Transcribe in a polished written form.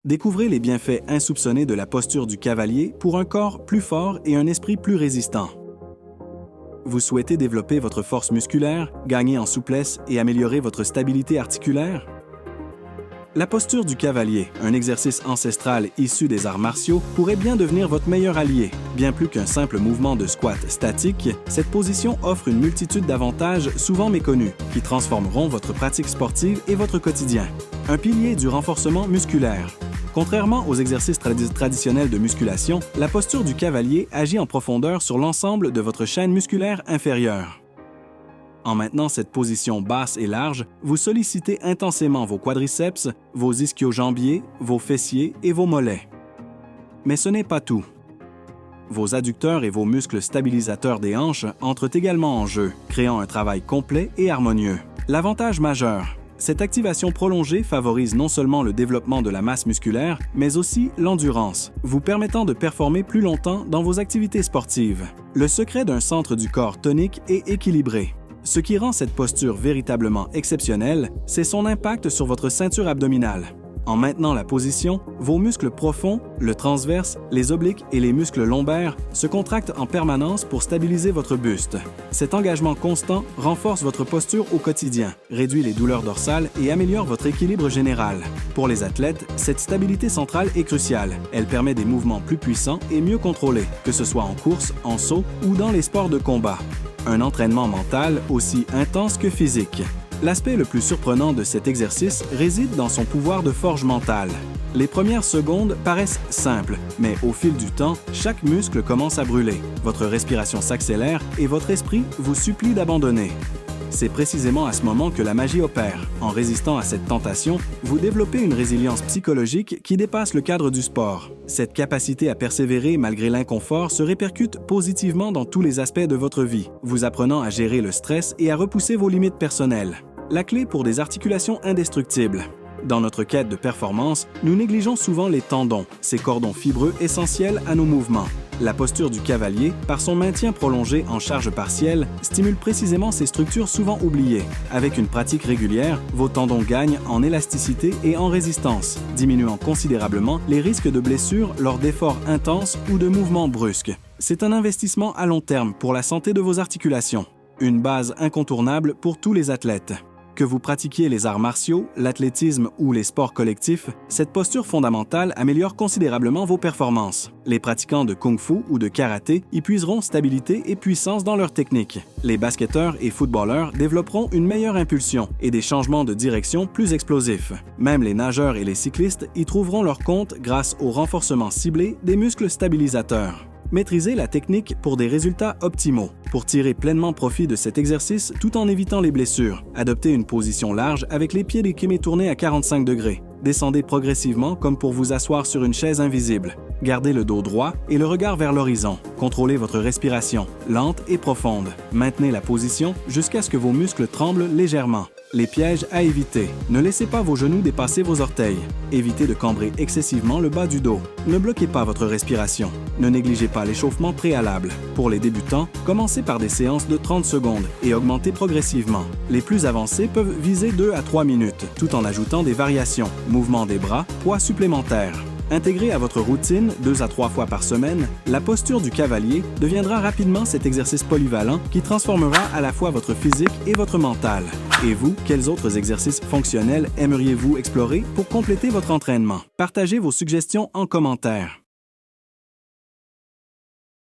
Découvrez les bienfaits insoupçonnés de la posture du cavalier pour un corps plus fort et un esprit plus résistant. Vous souhaitez développer votre force musculaire, gagner en souplesse et améliorer votre stabilité articulaire? La posture du cavalier, un exercice ancestral issu des arts martiaux, pourrait bien devenir votre meilleur allié. Bien plus qu'un simple mouvement de squat statique, cette position offre une multitude d'avantages souvent méconnus, qui transformeront votre pratique sportive et votre quotidien. Un pilier du renforcement musculaire. Contrairement aux exercices traditionnels de musculation, la posture du cavalier agit en profondeur sur l'ensemble de votre chaîne musculaire inférieure. En maintenant cette position basse et large, vous sollicitez intensément vos quadriceps, vos ischio-jambiers, vos fessiers et vos mollets. Mais ce n'est pas tout. Vos adducteurs et vos muscles stabilisateurs des hanches entrent également en jeu, créant un travail complet et harmonieux. L'avantage majeur. Cette activation prolongée favorise non seulement le développement de la masse musculaire, mais aussi l'endurance, vous permettant de performer plus longtemps dans vos activités sportives. Le secret d'un centre du corps tonique et équilibré. Ce qui rend cette posture véritablement exceptionnelle, c'est son impact sur votre ceinture abdominale. En maintenant la position, vos muscles profonds, le transverse, les obliques et les muscles lombaires se contractent en permanence pour stabiliser votre buste. Cet engagement constant renforce votre posture au quotidien, réduit les douleurs dorsales et améliore votre équilibre général. Pour les athlètes, cette stabilité centrale est cruciale. Elle permet des mouvements plus puissants et mieux contrôlés, que ce soit en course, en saut ou dans les sports de combat. Un entraînement mental aussi intense que physique. L'aspect le plus surprenant de cet exercice réside dans son pouvoir de forge mentale. Les premières secondes paraissent simples, mais au fil du temps, chaque muscle commence à brûler, votre respiration s'accélère et votre esprit vous supplie d'abandonner. C'est précisément à ce moment que la magie opère. En résistant à cette tentation, vous développez une résilience psychologique qui dépasse le cadre du sport. Cette capacité à persévérer malgré l'inconfort se répercute positivement dans tous les aspects de votre vie, vous apprenant à gérer le stress et à repousser vos limites personnelles. La clé pour des articulations indestructibles. Dans notre quête de performance, nous négligeons souvent les tendons, ces cordons fibreux essentiels à nos mouvements. La posture du cavalier, par son maintien prolongé en charge partielle, stimule précisément ces structures souvent oubliées. Avec une pratique régulière, vos tendons gagnent en élasticité et en résistance, diminuant considérablement les risques de blessures lors d'efforts intenses ou de mouvements brusques. C'est un investissement à long terme pour la santé de vos articulations. Une base incontournable pour tous les athlètes. Que vous pratiquiez les arts martiaux, l'athlétisme ou les sports collectifs, cette posture fondamentale améliore considérablement vos performances. Les pratiquants de kung-fu ou de karaté y puiseront stabilité et puissance dans leur technique. Les basketteurs et footballeurs développeront une meilleure impulsion et des changements de direction plus explosifs. Même les nageurs et les cyclistes y trouveront leur compte grâce au renforcement ciblé des muscles stabilisateurs. Maîtrisez la technique pour des résultats optimaux. Pour tirer pleinement profit de cet exercice tout en évitant les blessures, adoptez une position large avec les pieds d'équimé tournés à 45 degrés. Descendez progressivement comme pour vous asseoir sur une chaise invisible. Gardez le dos droit et le regard vers l'horizon. Contrôlez votre respiration, lente et profonde. Maintenez la position jusqu'à ce que vos muscles tremblent légèrement. Les pièges à éviter. Ne laissez pas vos genoux dépasser vos orteils. Évitez de cambrer excessivement le bas du dos. Ne bloquez pas votre respiration. Ne négligez pas l'échauffement préalable. Pour les débutants, commencez par des séances de 30 secondes et augmentez progressivement. Les plus avancés peuvent viser 2 à 3 minutes, tout en ajoutant des variations, mouvements des bras, poids supplémentaires. Intégré à votre routine 2 à 3 fois par semaine, la posture du cavalier deviendra rapidement cet exercice polyvalent qui transformera à la fois votre physique et votre mental. Et vous, quels autres exercices fonctionnels aimeriez-vous explorer pour compléter votre entraînement? Partagez vos suggestions en commentaire.